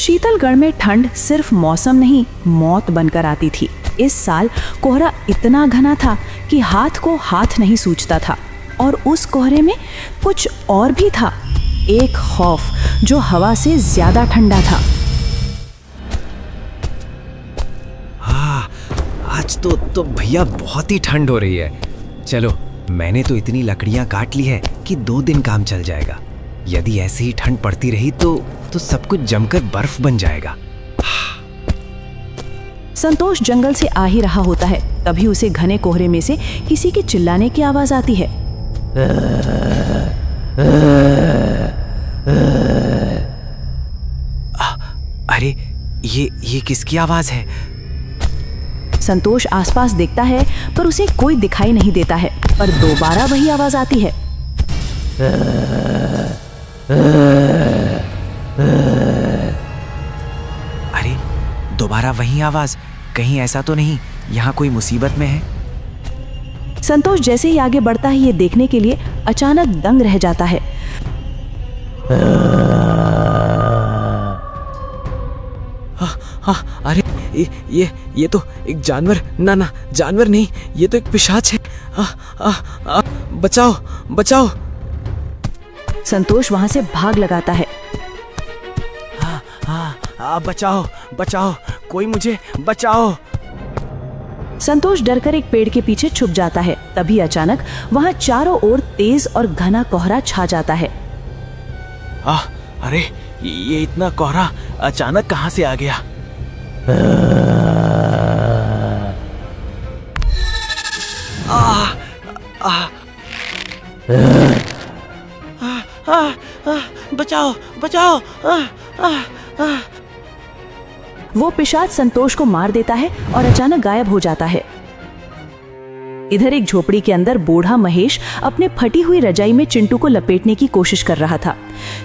शीतलगढ़ में ठंड सिर्फ मौसम नहीं, मौत बनकर आती थी। इस साल कोहरा इतना घना था कि हाथ को हाथ नहीं सूझता था, और उस कोहरे में कुछ और भी था, एक खौफ जो हवा से ज्यादा ठंडा था। हाँ, आज तो भैया बहुत ही ठंड हो रही है। चलो, मैंने तो इतनी लकड़ियां काट ली है कि 2 दिन काम चल जाएगा। यदि ऐसे ही ठंड पड़ती रही तो सब कुछ जमकर बर्फ बन जाएगा। संतोष जंगल से आ ही रहा होता है, तभी उसे घने कोहरे में से किसी के चिल्लाने की आवाज आती है। अरे ये किसकी आवाज है? संतोष आसपास देखता है पर उसे कोई दिखाई नहीं देता है, पर दोबारा वही आवाज आती है। अरे दोबारा वही आवाज, कहीं ऐसा तो नहीं यहाँ कोई मुसीबत में है? संतोष जैसे ही आगे बढ़ता है ये देखने के लिए, अचानक दंग रह जाता है। अरे ये तो एक जानवर, ना जानवर नहीं, ये तो एक पिशाच है। बचाओ बचाओ। संतोष वहां से भाग लगाता है। बचाओ बचाओ, कोई मुझे बचाओ। संतोष डरकर एक पेड़ के पीछे छुप जाता है। तभी अचानक वहां चारों ओर तेज और घना कोहरा छा जाता है। अरे ये इतना कोहरा अचानक कहां से आ गया? बचाओ बचाओ। वो पिशाच संतोष को मार देता है और अचानक गायब हो जाता है। इधर एक झोपड़ी के अंदर बूढ़ा महेश अपने फटी हुई रजाई में चिंटू को लपेटने की कोशिश कर रहा था।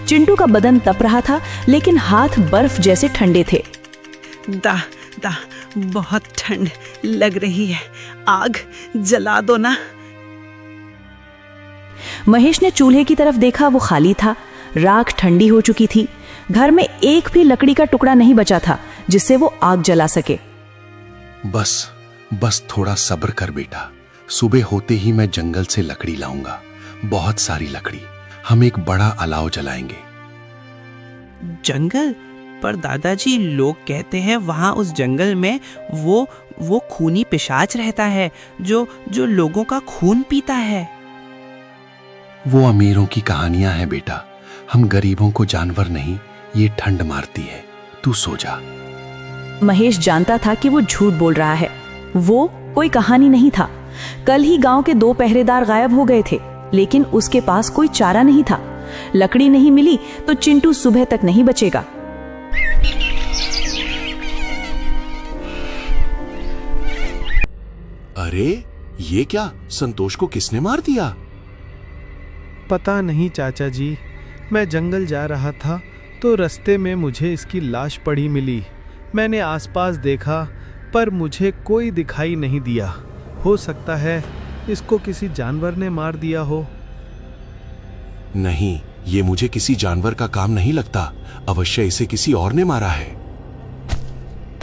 चिंटू का बदन तप रहा था, लेकिन हाथ बर्फ जैसे ठंडे थे। दा बहुत ठंड लग रही है, आग जला दो ना। महेश ने चूल्हे की तरफ देखा, वो खाली था। राख ठंडी हो चुकी थी। घर में एक भी लकड़ी का टुकड़ा नहीं बचा था जिससे वो आग जला सके। बस थोड़ा सब्र कर बेटा, सुबह होते ही मैं जंगल से लकड़ी लाऊंगा, बहुत सारी लकड़ी। हम एक बड़ा अलाव जलाएंगे। जंगल? पर दादाजी, लोग कहते हैं वहां उस जंगल में वो खूनी पिशाच रहता है जो लोगों का खून पीता है। वो अमीरों की कहानियां हैं बेटा, हम गरीबों को जानवर नहीं, ये ठंड मारती है। तू सो जा। महेश जानता था कि वो झूठ बोल रहा है। वो कोई कहानी नहीं था। कल ही गांव के 2 पहरेदार गायब हो गए थे, लेकिन उसके पास कोई चारा नहीं था। लकड़ी नहीं मिली तो चिंटू सुबह तक नहीं बचेगा। अरे ये क्या, संतोष को किसने मार दिया? पता नहीं चाचा जी, मैं जंगल जा रहा था तो रास्ते में मुझे इसकी लाश पड़ी मिली। मैंने आसपास देखा पर मुझे कोई दिखाई नहीं दिया। हो सकता है इसको किसी जानवर ने मार दिया हो। नहीं, ये मुझे किसी जानवर का काम नहीं लगता। अवश्य इसे किसी और ने मारा है।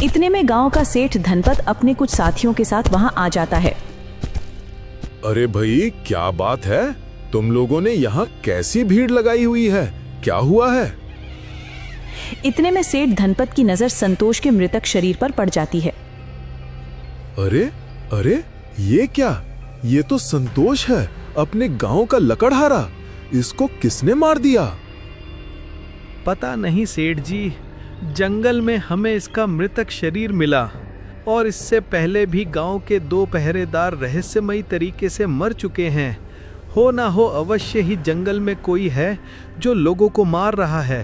इतने में गांव का सेठ धनपत अपने कुछ साथियों के साथ वहां आ जाता है। अरे भाई, क्या बात है? तुम लोगों ने यहाँ कैसी भीड़ लगाई हुई है? क्या हुआ है? इतने में सेठ धनपत की नजर संतोष के मृतक शरीर पर पड़ जाती है। अरे ये क्या? ये तो संतोष है, अपने गांव का लकड़हारा। इसको किसने मार दिया? पता नहीं सेठ जी, जंगल में हमें इसका मृतक शरीर मिला और इससे पहले भी गांव के 2 पहरेदार रहस्यमयी तरीके से मर चुके हैं। हो ना हो अवश्य ही जंगल में कोई है जो लोगों को मार रहा है।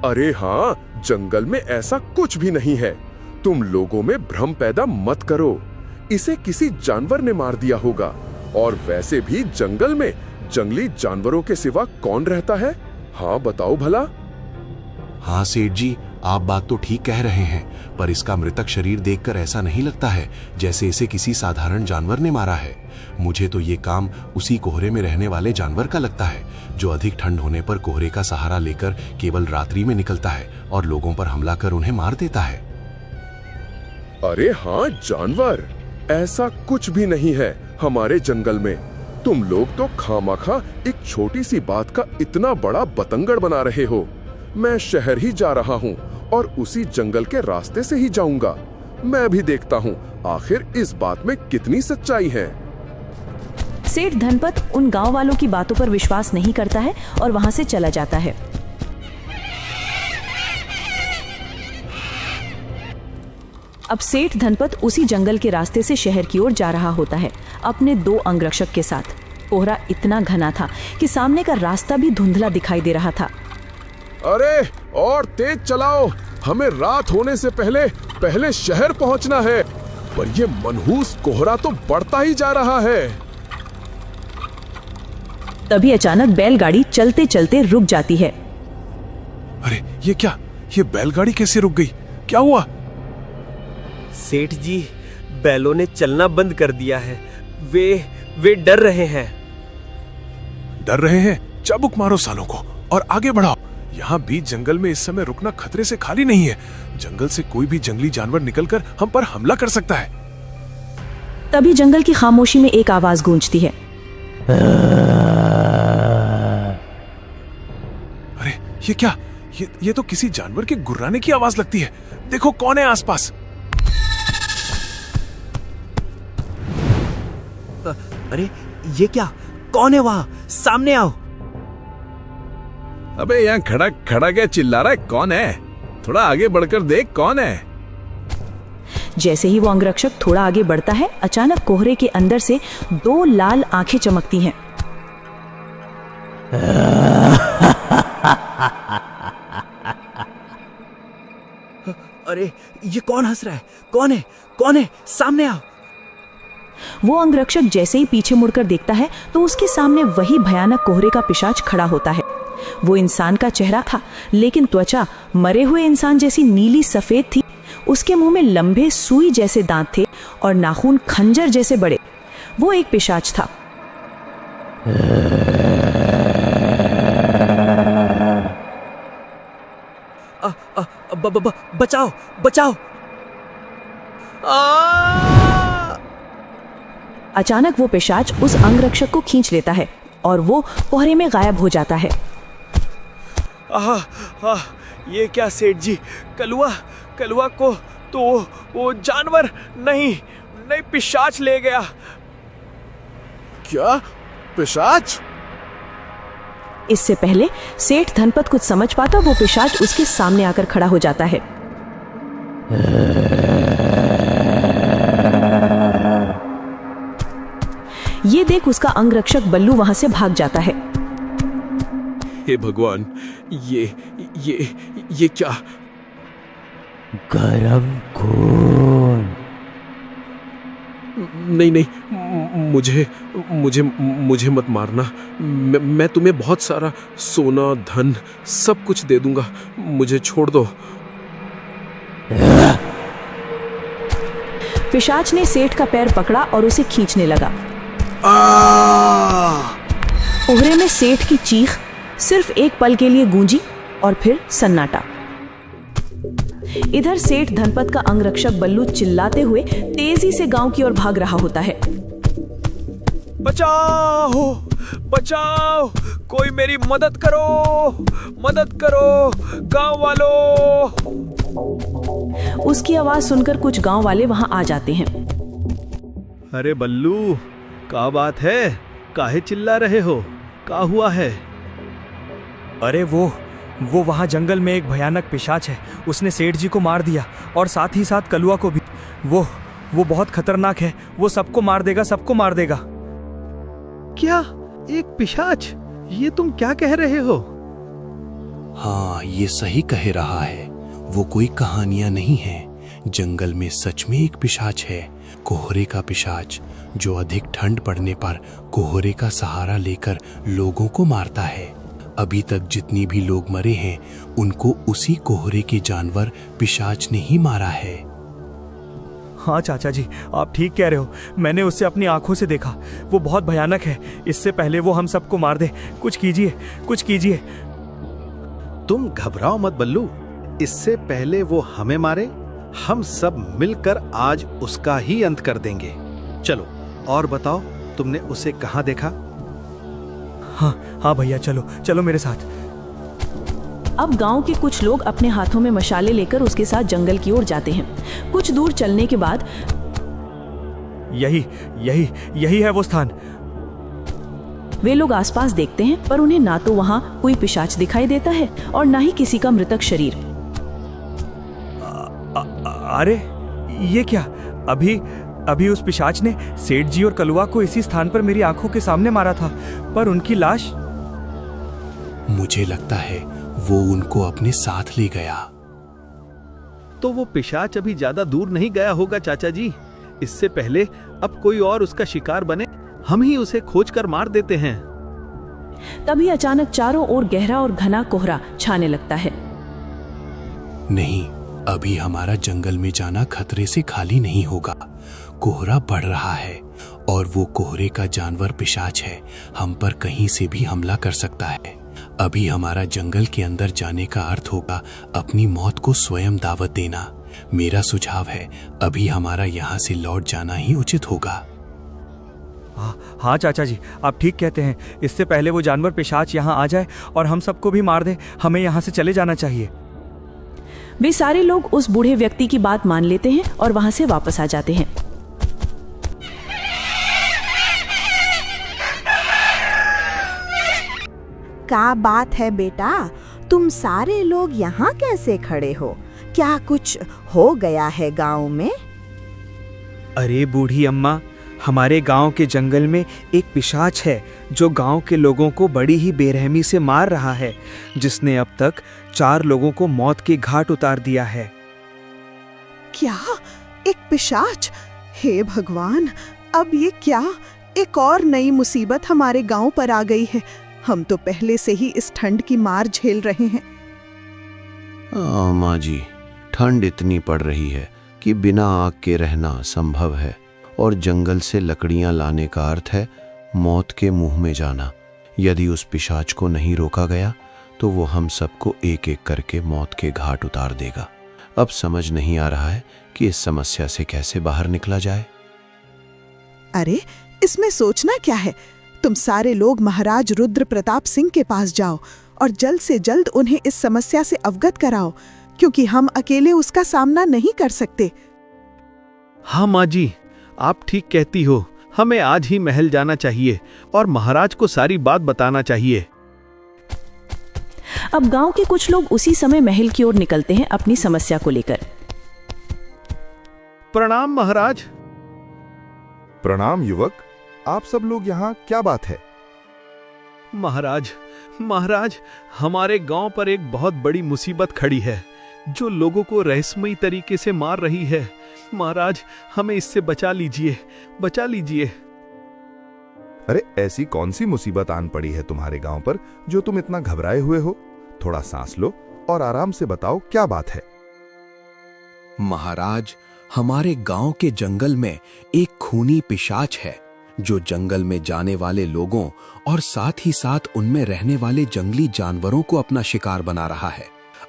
अरे हाँ, जंगल में ऐसा कुछ भी नहीं है। तुम लोगों में भ्रम पैदा मत करो। इसे किसी जानवर ने मार दिया होगा। और वैसे भी जंगल में जंगली जानवरों के सिवा कौन रहता है? हाँ बताओ भला। हाँ सेठ जी, आप बात तो ठीक कह रहे हैं, पर इसका मृतक शरीर देखकर ऐसा नहीं लगता है जैसे इसे किसी साधारण जानवर ने मारा है। मुझे तो ये काम उसी कोहरे में रहने वाले जानवर का लगता है, जो अधिक ठंड होने पर कोहरे का सहारा लेकर केवल रात्रि में निकलता है और लोगों पर हमला कर उन्हें मार देता है। अरे हाँ जानवर, ऐसा कुछ भी नहीं है हमारे जंगल में। तुम लोग तो खामखा एक छोटी सी बात का इतना बड़ा बतंगड़ बना रहे हो। मैं शहर ही जा रहा हूँ और उसी जंगल के रास्ते से ही जाऊंगा। मैं भी देखता हूँ आखिर इस बात में कितनी सच्चाई है। सेठ धनपत उन गांव वालों की बातों पर विश्वास नहीं करता है और वहां से चला जाता है। अब सेठ धनपत उसी जंगल के रास्ते से शहर की ओर जा रहा होता है, अपने 2 अंगरक्षक के साथ। कोहरा इतना घना था कि सामने का रास्ता भी धुंधला दिखाई दे रहा था। अरे और तेज चलाओ, हमें रात होने से पहले शहर पहुंचना है। पर ये मनहूस कोहरा तो बढ़ता ही जा रहा है। तभी अचानक बैलगाड़ी चलते चलते रुक जाती है। अरे ये क्या, ये बैलगाड़ी कैसे रुक गई? क्या हुआ? सेठ जी, बैलों ने चलना बंद कर दिया है। वे डर रहे हैं। डर रहे हैं? चाबुक मारो सालों को और आगे बढ़ाओ। यहाँ बीच जंगल में इस समय रुकना खतरे से खाली नहीं है। जंगल से कोई भी जंगली जानवर निकलकर हम पर हमला कर सकता है। तभी जंगल की खामोशी में एक आवाज गूंजती है। अरे ये क्या? ये तो किसी जानवर के गुर्राने की आवाज लगती है। देखो कौन है आसपास। अरे ये क्या? कौन है वहाँ? सामने आओ। अबे यहाँ खड़ा क्या चिल्ला रहा है? कौन है? थोड़ा आगे बढ़कर देख कौन है। जैसे ही वो अंगरक्षक थोड़ा आगे बढ़ता है, अचानक कोहरे के अंदर से 2 लाल आंखें चमकती हैं। अरे ये कौन हंस रहा है? कौन है? कौन है? सामने आओ। वो अंगरक्षक जैसे ही पीछे मुड़कर देखता है तो उसके सामने वही भयानक कोहरे का पिशाच खड़ा होता है। वो इंसान का चेहरा था, लेकिन त्वचा मरे हुए इंसान जैसी नीली सफेद थी। उसके मुंह में लंबे सुई जैसे दांत थे और नाखून खंजर जैसे बड़े। वो एक पिशाच था। बचाओ बचाओ। अचानक वो पिशाच उस अंगरक्षक को खींच लेता है और वो कोहरे में गायब हो जाता है। ये क्या सेठ जी? कलुआ को तो वो जानवर नहीं पिशाच ले गया। क्या? पिशाच? इससे पहले सेठ धनपत कुछ समझ पाता, वो पिशाच उसके सामने आकर खड़ा हो जाता है। ये देख उसका अंगरक्षक बल्लू वहां से भाग जाता है। हे भगवान, ये क्या? गरम खून। नहीं, मुझे मत मारना। मैं तुम्हें बहुत सारा सोना धन सब कुछ दे दूंगा। मुझे छोड़ दो। पिशाच ने सेठ का पैर पकड़ा और उसे खींचने लगा। कोहरे में सेठ की चीख सिर्फ एक पल के लिए गूंजी और फिर सन्नाटा। इधर सेठ धनपत का अंगरक्षक बल्लू चिल्लाते हुए तेजी से गांव की ओर भाग रहा होता है। बचाओ बचाओ, कोई मेरी मदद करो गांव वालों। उसकी आवाज सुनकर कुछ गांव वाले वहां आ जाते हैं। अरे बल्लू, क्या बात है? काहे चिल्ला रहे हो? क्या हुआ है? अरे वो वहाँ जंगल में एक भयानक पिशाच है। उसने सेठ जी को मार दिया और साथ ही साथ कलुआ को भी। वो बहुत खतरनाक है। वो सबको मार देगा। क्या? एक पिशाच? ये तुम क्या कह रहे हो? हाँ, ये सही कह रहा है। वो कोई कहानियां नहीं है। जंगल में सच में एक पिशाच है, कोहरे का पिशाच, जो अधिक ठंड पड़ने पर कोहरे का सहारा लेकर लोगों को मारता है। अभी तक जितनी भी लोग मरे हैं उनको उसी कोहरे के जानवर पिशाच ने ही मारा है। हाँ चाचा जी, आप ठीक कह रहे हो। मैंने उसे अपनी आंखों से देखा। वो बहुत भयानक है। इससे पहले वो हम सबको मार दे, कुछ कीजिए, कुछ कीजिए। तुम घबराओ मत बल्लू, इससे पहले वो हमें मारे, हम सब मिलकर आज उसका ही अंत कर देंगे। चलो और बताओ, तुमने उसे कहाँ देखा? हाँ भैया, चलो चलो मेरे साथ। अब गांव के कुछ लोग अपने हाथों में मशाले लेकर उसके साथ जंगल की ओर जाते हैं। कुछ दूर चलने के बाद यही है वो स्थान। वे लोग आसपास देखते हैं, पर उन्हें ना तो वहां कोई पिशाच दिखाई देता है और ना ही किसी का मृतक शरीर। अरे ये क्या? अभी उस पिशाच ने सेठ जी और कलुआ को इसी स्थान पर मेरी आंखों के सामने मारा था, पर उनकी लाश। मुझे लगता है वो उनको अपने साथ ले गया। तो वो पिशाच अभी ज्यादा दूर नहीं गया होगा चाचा जी। इससे पहले अब कोई और उसका शिकार बने, हम ही उसे खोज कर मार देते हैं। तभी अचानक चारों ओर गहरा और घना कोहरा छाने लगता है। नहीं, अभी हमारा जंगल में जाना खतरे से खाली नहीं होगा। कोहरा बढ़ रहा है और वो कोहरे का जानवर पिशाच है, हम पर कहीं से भी हमला कर सकता है। अभी हमारा जंगल के अंदर जाने का अर्थ होगा अपनी मौत को स्वयं दावत देना। मेरा सुझाव है अभी हमारा यहाँ से लौट जाना ही उचित होगा। हाँ चाचा जी, आप ठीक कहते हैं। इससे पहले वो जानवर पिशाच यहाँ आ जाए और हम सबको भी मार दे, हमें यहाँ से चले जाना चाहिए। वे सारे लोग उस बूढ़े व्यक्ति की बात मान लेते हैं और वहां से वापस आ जाते हैं। क्या बात है बेटा, तुम सारे लोग यहाँ कैसे खड़े हो? क्या कुछ हो गया है गांव में? अरे बूढ़ी अम्मा, हमारे गांव के जंगल में एक पिशाच है जो गांव के लोगों को बड़ी ही बेरहमी से मार रहा है, जिसने अब तक 4 लोगों को मौत के घाट उतार दिया है। क्या? एक पिशाच? हे भगवान, अब ये क्या? एक और नई मुसीबत हमारे गांव पर आ गई है। हम तो पहले से ही इस ठंड की मार झेल रहे हैं। माँ जी, ठंड इतनी पड़ रही है कि बिना आग के रहना संभव है, और जंगल से लकड़ियां लाने का अर्थ है मौत के मुंह में जाना। यदि उस पिशाच को नहीं रोका गया तो वो हम सबको एक एक करके मौत के घाट उतार देगा। अब समझ नहीं आ रहा है कि इस समस्या से कैसे बाहर निकला जाए। अरे इसमें सोचना क्या है? तुम सारे लोग महाराज रुद्र प्रताप सिंह के पास जाओ और जल्द से जल्द उन्हें इस समस्या से अवगत कराओ, क्योंकि हम अकेले उसका सामना नहीं कर सकते। हाँ माँ जी, आप ठीक कहती हो। हमें आज ही महल जाना चाहिए और महाराज को सारी बात बताना चाहिए। अब गांव के कुछ लोग उसी समय महल की ओर निकलते हैं अपनी समस्या को लेकर। प्रणाम महाराज। प्रणाम युवक, आप सब लोग यहाँ क्या बात है? महाराज, हमारे गांव पर एक बहुत बड़ी मुसीबत खड़ी है जो लोगों को रहस्यमयी तरीके से मार रही है। महाराज, हमें इससे बचा लीजिए, बचा लीजिए। अरे ऐसी कौन सी मुसीबत आन पड़ी है तुम्हारे गांव पर जो तुम इतना घबराए हुए हो? थोड़ा सांस लो और आराम से बताओ क्या बात है। महाराज, हमारे गांव के जंगल में एक खूनी पिशाच है जो जंगल में जाने वाले लोगों और साथ ही साथ उनमें रहने वाले जंगली जानवरों को अपना शिकार बना रहा है।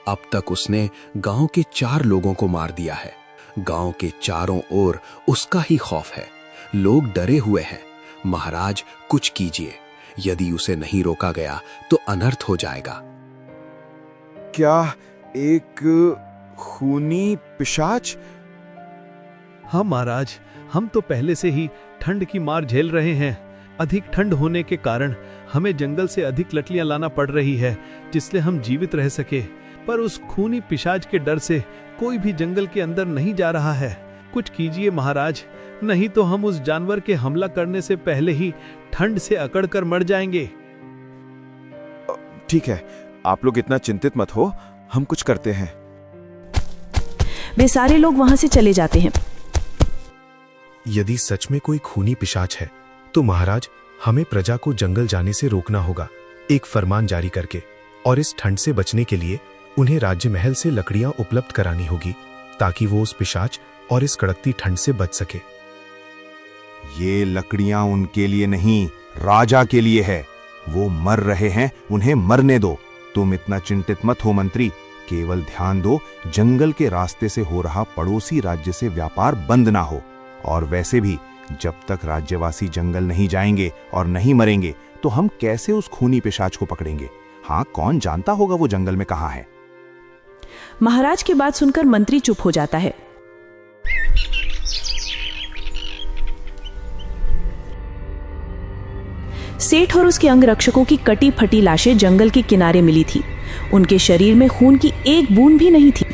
अब तक उसने गांव के 4 लोगों को मार दिया है। गांव के चारों ओर उसका ही खौफ है। लोग डरे हुए हैं। महाराज, कुछ कीजिए। यदि उसे नहीं रोका गया तो अनर्थ हो जाएगा। क्या एक खूनी पिशाच? हाँ महाराज, हम तो पहले से ही ठंड की मार झेल रहे हैं। अधिक ठंड होने के कारण हमें जंगल से अधिक लकड़ियां लाना पड़ रही है जिससे हम जीवित रह सके। पर उस खूनी पिशाच के डर से कोई भी जंगल के अंदर नहीं जा रहा है। कुछ कीजिए महाराज, नहीं तो हम उस जानवर के हमला करने से पहले ही ठंड से अकड़ कर मर जाएंगे। ठीक है, आप लोग इतना चिंतित मत हो, हम कुछ करते हैं। वे सारे लोग वहां से चले जाते हैं। यदि सच में कोई खूनी पिशाच है तो महाराज, हमें प्रजा को जंगल जाने से रोकना होगा। एक फरमान जारी करके, और इस ठंड से बचने के लिए उन्हें राज्य महल से लकड़ियां उपलब्ध करानी होगी ताकि वो उस पिशाच और इस कड़कती ठंड से बच सके। ये लकड़ियां उनके लिए नहीं, राजा के लिए है। वो मर रहे हैं, उन्हें मरने दो। तुम इतना चिंतित मत हो मंत्री, केवल ध्यान दो जंगल के रास्ते से हो रहा पड़ोसी राज्य से व्यापार बंद ना हो। और वैसे भी जब तक राज्यवासी जंगल नहीं जाएंगे और नहीं मरेंगे तो हम कैसे उस खूनी पिशाच को पकड़ेंगे? हाँ, कौन जानता होगा वो जंगल में कहाँ है। महाराज की बात सुनकर मंत्री चुप हो जाता है। सेठ और उसके अंगरक्षकों की कटी फटी लाशें जंगल के किनारे मिली थी। उनके शरीर में खून की एक बूंद भी नहीं थी।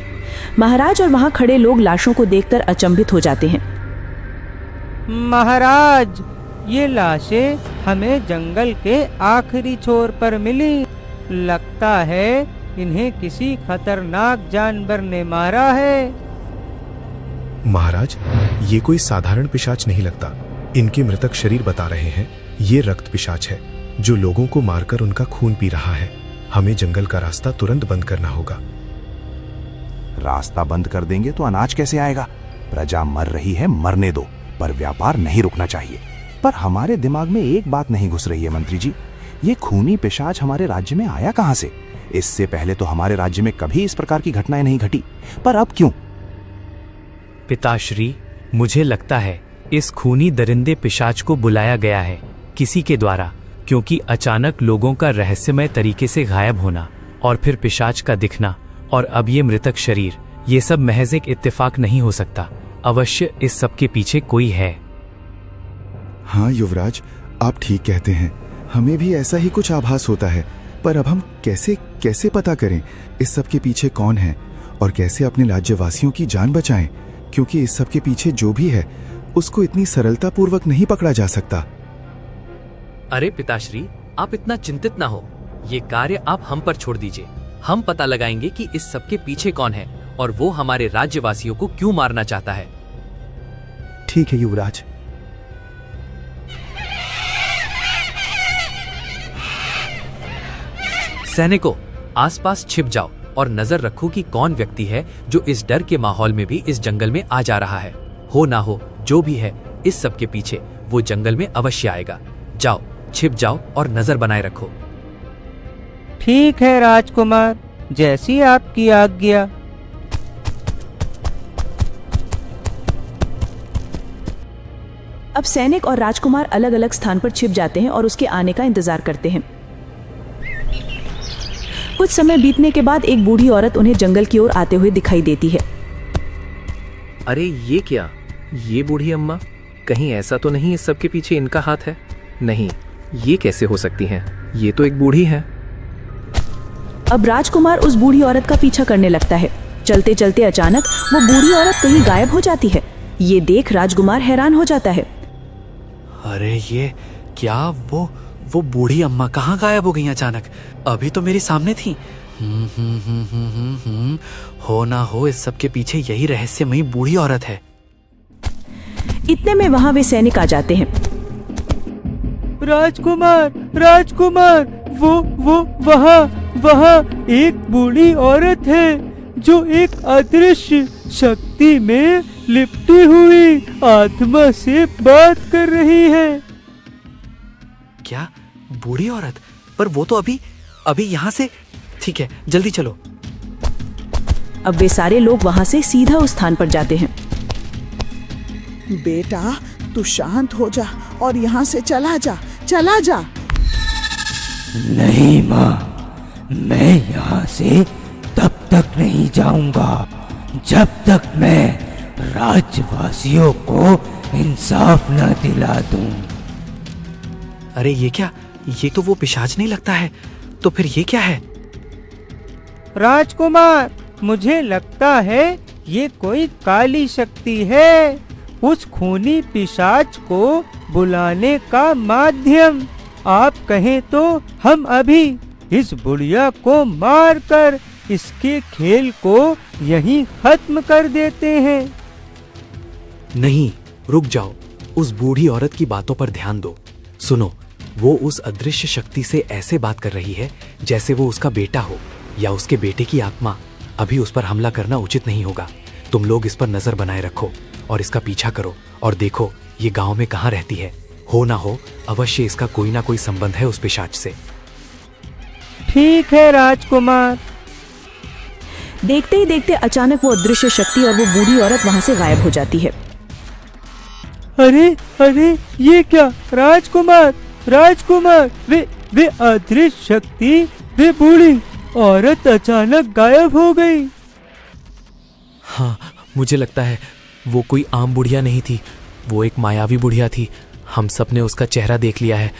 महाराज और वहां खड़े लोग लाशों को देखकर अचंभित हो जाते हैं। महाराज, ये लाशें हमें जंगल के आखिरी छोर पर मिली। लगता है इन्हें किसी खतरनाक जानवर ने मारा है। महाराज, ये कोई साधारण पिशाच नहीं लगता। इनके मृतक शरीर बता रहे हैं ये रक्त पिशाच है जो लोगों को मारकर उनका खून पी रहा है। हमें जंगल का रास्ता तुरंत बंद करना होगा। रास्ता बंद कर देंगे तो अनाज कैसे आएगा? प्रजा मर रही है, मरने दो, पर व्यापार नहीं रुकना चाहिए। पर हमारे दिमाग में एक बात नहीं घुस रही है मंत्री जी, ये खूनी पिशाच हमारे राज्य में आया कहां से? इससे पहले तो हमारे राज्य में कभी इस प्रकार की घटनाएं नहीं घटी, पर अब क्यों? पिताश्री, मुझे लगता है इस खूनी दरिंदे पिशाच को बुलाया गया है किसी के द्वारा, क्योंकि अचानक लोगों का रहस्यमय तरीके से गायब होना और फिर पिशाच का दिखना और अब ये मृतक शरीर, ये सब महज एक इत्तेफाक नहीं हो सकता। अवश्य इस सब के पीछे कोई है। हाँ युवराज, आप ठीक कहते हैं। हमें भी ऐसा ही कुछ आभास होता है, पर अब हम कैसे पता करें इस सब के पीछे कौन है और कैसे अपने राज्यवासियों की जान बचाएं, क्योंकि इस सब के पीछे जो भी है उसको इतनी सरलता पूर्वक नहीं पकड़ा जा सकता। अरे पिताश्री, आप इतना चिंतित ना हो। ये कार्य आप हम पर छोड़ दीजिए। हम पता लगाएंगे कि इस सब के पीछे कौन है और वो हमारे राज्यवासियों को क्यों मारना चाहता है। ठीक है युवराज। सैनिकों, आसपास छिप जाओ और नजर रखो कि कौन व्यक्ति है जो इस डर के माहौल में भी इस जंगल में आ जा रहा है। हो ना हो जो भी है, इस सब के पीछे वो जंगल में अवश्य आएगा। जाओ, छिप जाओ और नजर बनाए रखो। ठीक है राजकुमार, जैसी आपकी आज्ञा। अब सैनिक और राजकुमार अलग अलग स्थान पर छिप जाते हैं और उसके आने का इंतजार करते हैं। कुछ समय बीतने के बाद एक बूढ़ी औरत उन्हें जंगल की ओर आते हुए दिखाई देती है। अरे ये क्या? ये बूढ़ी अम्मा, कहीं ऐसा तो नहीं इस सब के पीछे इनका हाथ है? नहीं, ये कैसे हो सकती हैं? ये तो एक बूढ़ी है। अब राजकुमार उस बूढ़ी औरत का पीछा करने लगता है। चलते चलते अचानक वो बूढ़ी औरत कहीं गायब हो जाती है। ये देख राजकुमार हैरान हो जाता है। अरे ये क्या, वो बूढ़ी अम्मा कहाँ गायब हो गई अचानक? अभी तो मेरे सामने थी। हो ना हो इस सब के पीछे यही रहस्यमयी बूढ़ी औरत है। इतने में वहाँ वे सैनिक आ जाते हैं। राजकुमार, राजकुमार, वो वहाँ एक बूढ़ी औरत है जो एक अदृश्य शक्ति में लिपटी हुई आत्मा से बात कर रही है। क्या? बूढ़ी औरत? पर वो तो अभी यहाँ से। ठीक है, जल्दी चलो। अब वे सारे लोग वहाँ से सीधा उस स्थान पर जाते हैं। बेटा, तू शांत हो जा और यहाँ से चला जा। नहीं माँ, मैं यहाँ से तब तक नहीं जाऊंगा जब तक मैं राज्यवासियों को इंसाफ न दिला दूं। अरे ये क्या? ये तो वो पिशाच नहीं लगता है। तो फिर ये क्या है? राजकुमार, मुझे लगता है ये कोई काली शक्ति है, उस खूनी पिशाच को बुलाने का माध्यम। आप कहें तो हम अभी इस बुढ़िया को मारकर इसके खेल को यहीं खत्म कर देते हैं। नहीं, रुक जाओ। उस बूढ़ी औरत की बातों पर ध्यान दो। सुनो, वो उस अदृश्य शक्ति से ऐसे बात कर रही है जैसे वो उसका बेटा हो या उसके बेटे की आत्मा। अभी उस पर हमला करना उचित नहीं होगा। तुम लोग इस पर नजर बनाए रखो और इसका पीछा करो और देखो ये गांव में कहाँ रहती है। हो ना हो अवश्य इसका कोई ना कोई संबंध है उस पिशाच से। ठीक है राजकुमार। देखते ही देखते अचानक वो अदृश्य शक्ति और वो बूढ़ी औरत वहां से गायब हो जाती है। अरे अरे ये क्या? राजकुमार राजकुमार, वे अदृश्य शक्ति, वे बूढ़ी औरत अचानक गायब हो गई। हाँ, मुझे लगता है वो कोई आम बुढ़िया नहीं थी, वो एक मायावी बुढ़िया थी। हम सब ने उसका चेहरा देख लिया है।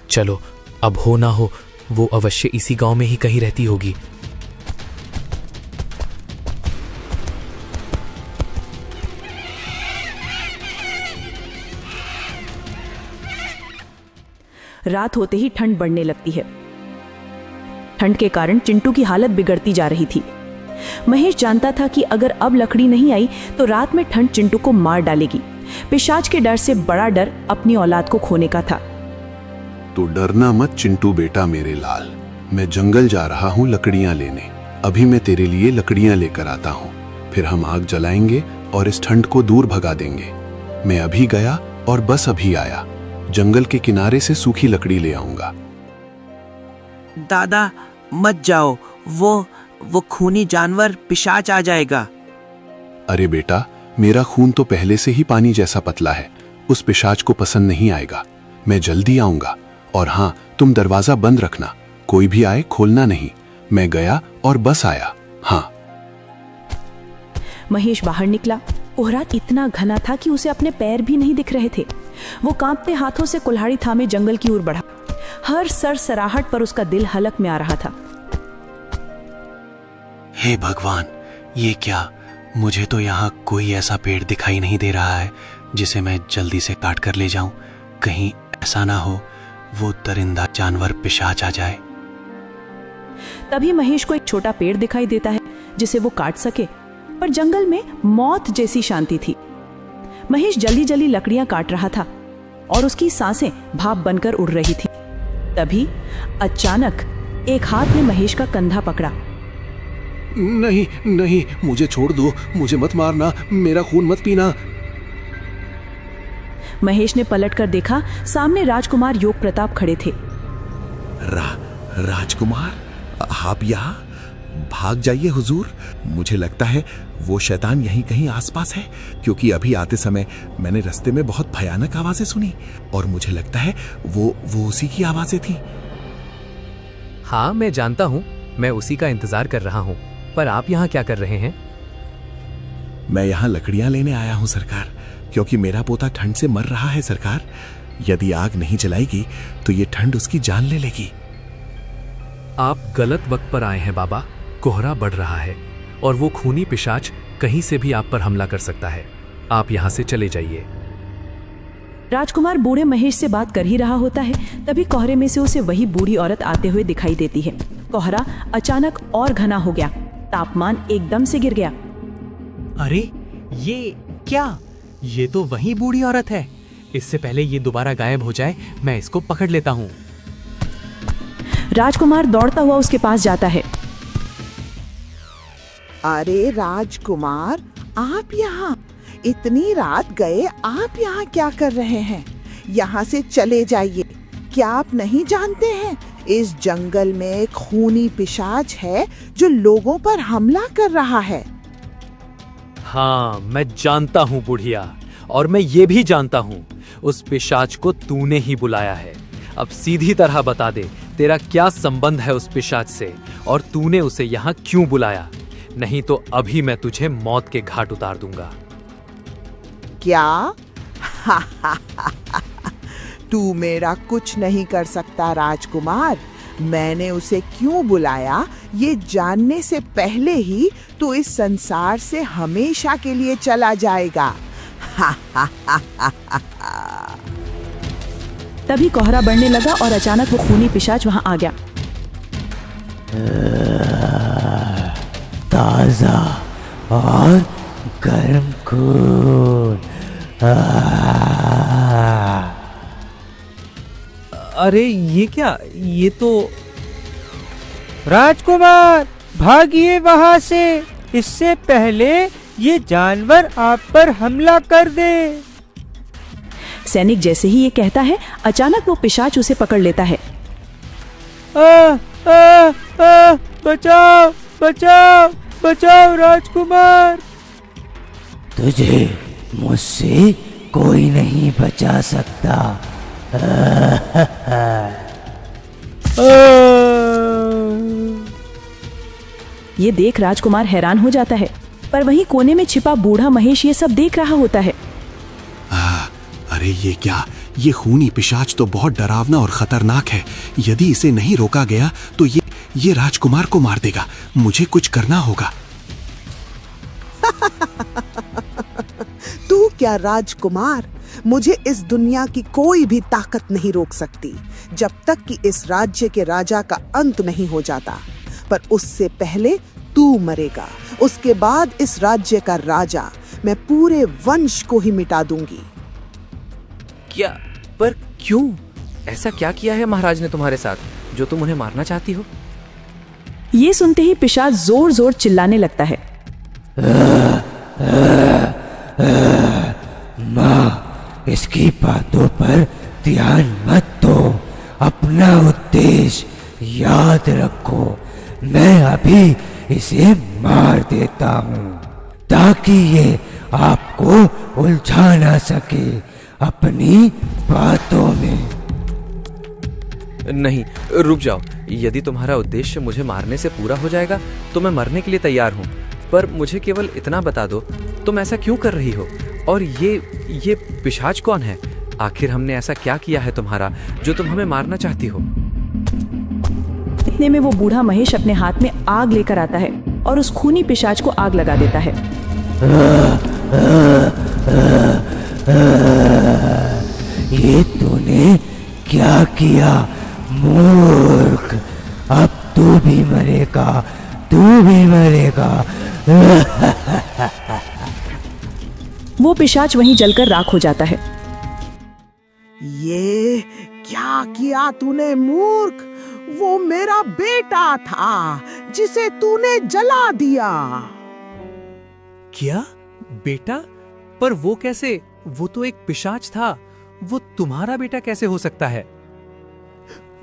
चलो, अब हो ना हो वो अवश्य इसी गांव में ही कहीं रहती होगी। रात होते ही ठंड बढ़ने लगती है। ठंड के कारण चिंटू की हालत बिगड़ती जा रही थी। महेश जानता था कि अगर अब लकड़ी नहीं आई तो रात में ठंड चिंटू को मार डालेगी। पिशाच के डर से बड़ा डर अपनी औलाद को खोने का था। तो डरना मत चिंटू बेटा मेरे लाल, मैं जंगल जा रहा हूँ लकड़ियाँ लेने। अभी मैं तेरे लिए लकड़ियाँ लेकर आता हूँ, फिर हम आग जलाएंगे और इस ठंड को दूर भगा देंगे। मैं अभी गया और बस अभी आया। जंगल के किनारे से सूखी लकड़ी ले आऊंगा। दादा मत जाओ, वो खूनी जानवर पिशाच आ जाएगा। अरे बेटा, मेरा खून तो पहले से ही पानी जैसा पतला है, उस पिशाच को पसंद नहीं आएगा। मैं जल्दी आऊंगा। और हाँ, तुम दरवाजा बंद रखना, कोई भी आए खोलना नहीं। मैं गया और बस आया। हाँ। महेश बाहर निकला। कोहरा इतना घना था कि उसे अपने पैर भी नहीं दिख रहे थे। वो कांपते हाथों से कुल्हाड़ी थामे जंगल की ओर बढ़ा। हर सरसराहट पर उसका दिल हलक में आ रहा था। हे भगवान, ये क्या? मुझे तो यहाँ कोई ऐसा पेड़ दिखाई नहीं दे रहा है जिसे मैं जल्दी से काट कर ले जाऊं। कहीं ऐसा ना हो वो दरिंदा जानवर पिशाच आ जाए। तभी महेश को एक छोटा पेड़ दिखाई देता है जिसे वो काट सके, पर जंगल में मौत जैसी शांति थी। महेश जल्दी जल्दी लकड़ियां काट रहा था और उसकी सांसें भाप बनकर उड़ रही थी। तभी अचानक एक हाथ ने महेश का कंधा पकड़ा। नहीं नहीं, मुझे छोड़ दो, मुझे मत मारना, मेरा खून मत पीना। महेश ने पलटकर देखा, सामने राजकुमार योग प्रताप खड़े थे। राजकुमार, आप यहाँ? भाग जाइए हुजूर, मुझे लगता है वो शैतान यहीं कहीं आसपास है, क्योंकि अभी आते समय मैंने रास्ते में बहुत भयानक आवाजें सुनी और मुझे लगता है वो उसी की आवाजें थी। हाँ, मैं जानता हूँ, मैं उसी का इंतजार कर रहा हूँ। पर आप यहाँ क्या कर रहे हैं? मैं यहाँ लकड़ियां लेने आया हूँ सरकार, क्योंकि मेरा पोता ठंड से मर रहा है सरकार। यदि आग नहीं जलाएगी तो ये ठंड उसकी जान ले लेगी। आप गलत वक्त पर आए हैं बाबा। कोहरा बढ़ रहा है और वो खूनी पिशाच कहीं से भी आप पर हमला कर सकता है। आप यहाँ से चले जाइए। राजकुमार बूढ़े महेश से बात कर ही रहा होता है, तभी कोहरे में से उसे वही बूढ़ी औरत आते हुए दिखाई देती है। कोहरा अचानक और घना हो गया, तापमान एकदम से गिर गया। अरे ये क्या? ये तो वही बूढ़ी औरत है। इससे पहले ये दोबारा गायब हो जाए, मैं इसको पकड़ लेता हूँ। राजकुमार दौड़ता हुआ उसके पास जाता है। अरे राजकुमार, आप यहाँ इतनी रात गए, आप यहाँ क्या कर रहे हैं? यहाँ से चले जाइए। क्या आप नहीं जानते हैं इस जंगल में एक खूनी पिशाच है जो लोगों पर हमला कर रहा है? हाँ, मैं जानता हूँ बुढ़िया, और मैं ये भी जानता हूँ उस पिशाच को तूने ही बुलाया है। अब सीधी तरह बता दे, तेरा क्या संबंध है उस पिशाच से और तूने उसे यहाँ क्यों बुलाया? नहीं तो अभी मैं तुझे मौत के घाट उतार दूंगा। क्या? तू मेरा कुछ नहीं कर सकता राजकुमार। मैंने उसे क्यों बुलाया ये जानने से पहले ही तू इस संसार से हमेशा के लिए चला जाएगा। तभी कोहरा बढ़ने लगा और अचानक वो खूनी पिशाच वहां आ गया। ताजा और गर्म खून। अरे ये क्या, ये तो राजकुमार भागिए वहां से, इससे पहले ये जानवर आप पर हमला कर दे। सैनिक जैसे ही ये कहता है, अचानक वो पिशाच उसे पकड़ लेता है। बचाओ बचाओ बचाओ राजकुमार। तुझे मुझसे कोई नहीं बचा सकता। ये देख राजकुमार हैरान हो जाता है, पर वहीं कोने में छिपा बूढ़ा महेश ये सब देख रहा होता है। अरे ये क्या, ये खूनी पिशाच तो बहुत डरावना और खतरनाक है। यदि इसे नहीं रोका गया तो ये राजकुमार को मार देगा। मुझे कुछ करना होगा। तू क्या राजकुमार, मुझे इस दुनिया की कोई भी ताकत नहीं रोक सकती जब तक कि इस राज्य के राजा का अंत नहीं हो जाता। पर उससे पहले तू मरेगा। उसके बाद इस राज्य का राजा मैं पूरे वंश को ही मिटा दूंगी। क्या? पर क्यों? ऐसा क्या किया है महाराज ने तुम्हारे साथ जो तुम उन्हें मारना चाहती हो? ये सुनते ही पिशाच जोर जोर चिल्लाने लगता है। माँ, इसकी बातों पर ध्यान मत दो, अपना उद्देश्य याद रखो। मैं अभी इसे मार देता हूँ ताकि ये आपको उलझा ना सके अपनी बातों में। नहीं, रुक जाओ। यदि तुम्हारा उद्देश्य मुझे मारने से पूरा हो जाएगा तो मैं मरने के लिए तैयार हूँ, पर मुझे केवल इतना बता दो, तुम ऐसा क्यों कर रही हो? और ये पिशाच कौन है? आखिर हमने ऐसा क्या किया है तुम्हारा जो तुम हमें मारना चाहती हो? इतने में वो बूढ़ा महेश अपने हाथ में आग लेकर आता है और उस खूनी पिशाच को आग लगा देता है। ये तूने क्या किया मूर्ख? अब तू भी मरेगा, तू भी मरेगा। वो पिशाच वहीं जलकर राख हो जाता है। ये क्या किया तूने मूर्ख? वो मेरा बेटा था जिसे तूने जला दिया। क्या? बेटा? पर वो कैसे? वो तो एक पिशाच था। वो तुम्हारा बेटा कैसे हो सकता है?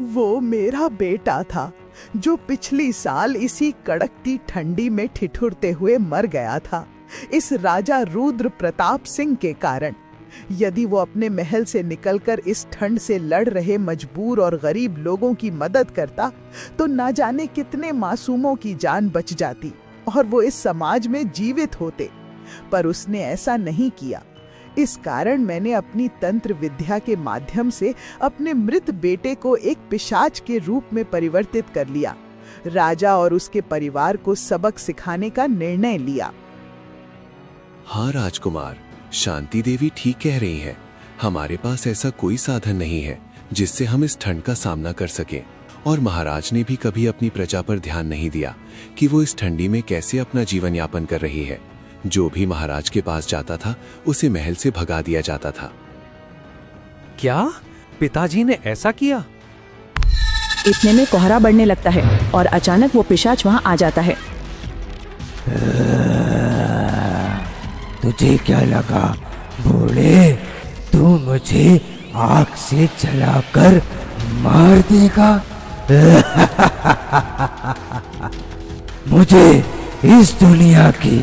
वो मेरा बेटा था जो पिछली साल इसी कड़कती ठंडी में ठिठुरते हुए मर गया था, इस राजा रुद्र प्रताप सिंह के कारण। यदि वो अपने महल से निकलकर इस ठंड से लड़ रहे मजबूर और गरीब लोगों की मदद करता तो ना जाने कितने मासूमों की जान बच जाती और वो इस समाज में जीवित होते। पर उसने ऐसा नहीं किया। इस कारण मैंने अपनी तंत्र विद्या के माध्यम से अपने मृत बेटे को एक पिशाच के रूप में परिवर्तित कर लिया। राजा और उसके परिवार को सबक सिखाने का निर्णय लिया। हाँ राजकुमार, शांति देवी ठीक कह रही हैं। हमारे पास ऐसा कोई साधन नहीं है जिससे हम इस ठंड का सामना कर सकें। और महाराज ने भी कभी अपनी प्रजा पर ध्यान नहीं दिया कि वो इस ठंडी में कैसे अपना जीवन यापन कर रही है। जो भी महाराज के पास जाता था उसे महल से भगा दिया जाता था। क्या पिताजी ने ऐसा किया? इतने में कोहरा बढ़ने लगता है और अचानक वो पिशाच वहां आ जाता है। तुझे क्या लगा बूढ़े, तू मुझे आग से जलाकर मार देगा? मुझे इस दुनिया की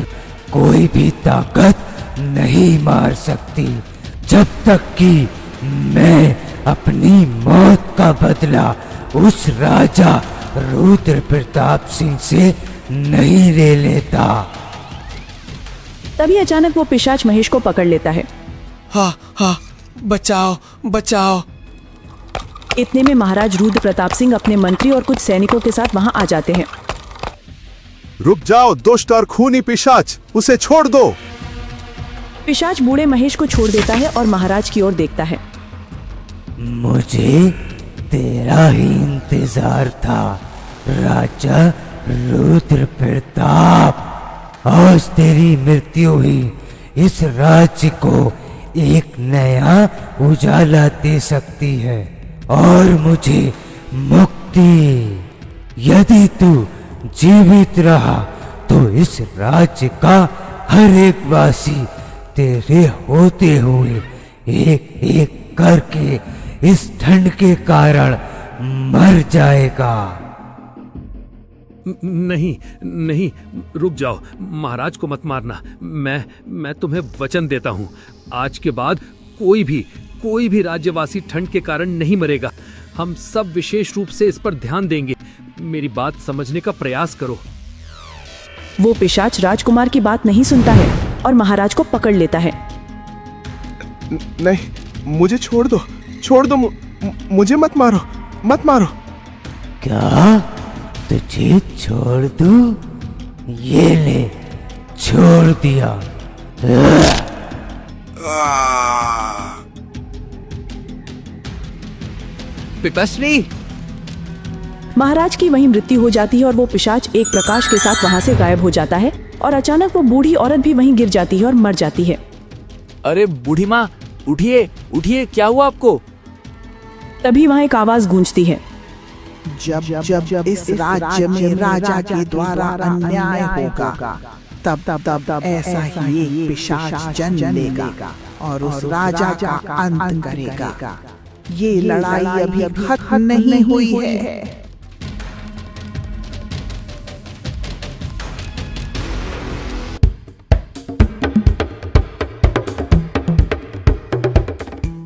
कोई भी ताकत नहीं मार सकती जब तक कि मैं अपनी मौत का बदला उस राजा रुद्र प्रताप सिंह से नहीं ले लेता। तभी अचानक वो पिशाच महेश को पकड़ लेता है। हाँ, बचाओ बचाओ। इतने में महाराज रुद्र प्रताप सिंह अपने मंत्री और कुछ सैनिकों के साथ वहां आ जाते हैं। रुक जाओ दुष्ट और खूनी पिशाच, उसे छोड़ दो। पिशाच बूढ़े महेश को छोड़ देता है और महाराज की ओर देखता है। मुझे तेरा ही इंतजार था राजा रुद्र प्रताप। आज तेरी मृत्यु ही इस राज्य को एक नया उजाला दे सकती है। और मुझे मुक्ति। यदि तू जीवित रहा तो इस राज्य का हर एक वासी तेरे होते हुए एक एक करके इस ठंड के कारण मर जाएगा। नहीं नहीं, रुक जाओ, महाराज को मत मारना। मैं तुम्हें वचन देता हूँ, आज के बाद कोई भी राज्यवासी ठंड के कारण नहीं मरेगा। हम सब विशेष रूप से इस पर ध्यान देंगे। मेरी बात समझने का प्रयास करो। वो पिशाच राजकुमार की बात नहीं सुनता है और महाराज को पकड़ लेता है। नहीं, मुझे छोड़ दो, मुझे मत मारो। क्या तुझे छोड़ दूं? ये ले, छोड़ दिया। पिपसली! महाराज की वहीं मृत्यु हो जाती है और वो पिशाच एक प्रकाश के साथ वहां से गायब हो जाता है और अचानक वो बूढ़ी औरत भी वहीं गिर जाती है और मर जाती है। अरे बूढ़ी माँ, उठिए, क्या हुआ आपको? तभी वहां एक आवाज गूंजती है। जब इस राज्य में राजा के द्वारा अन्याय होगा, तब ऐसा ही एक पिशाच जन्म लेगा और उस राजा का अंत करेगा। ये लड़ाई अभी खत्म नहीं हुई है।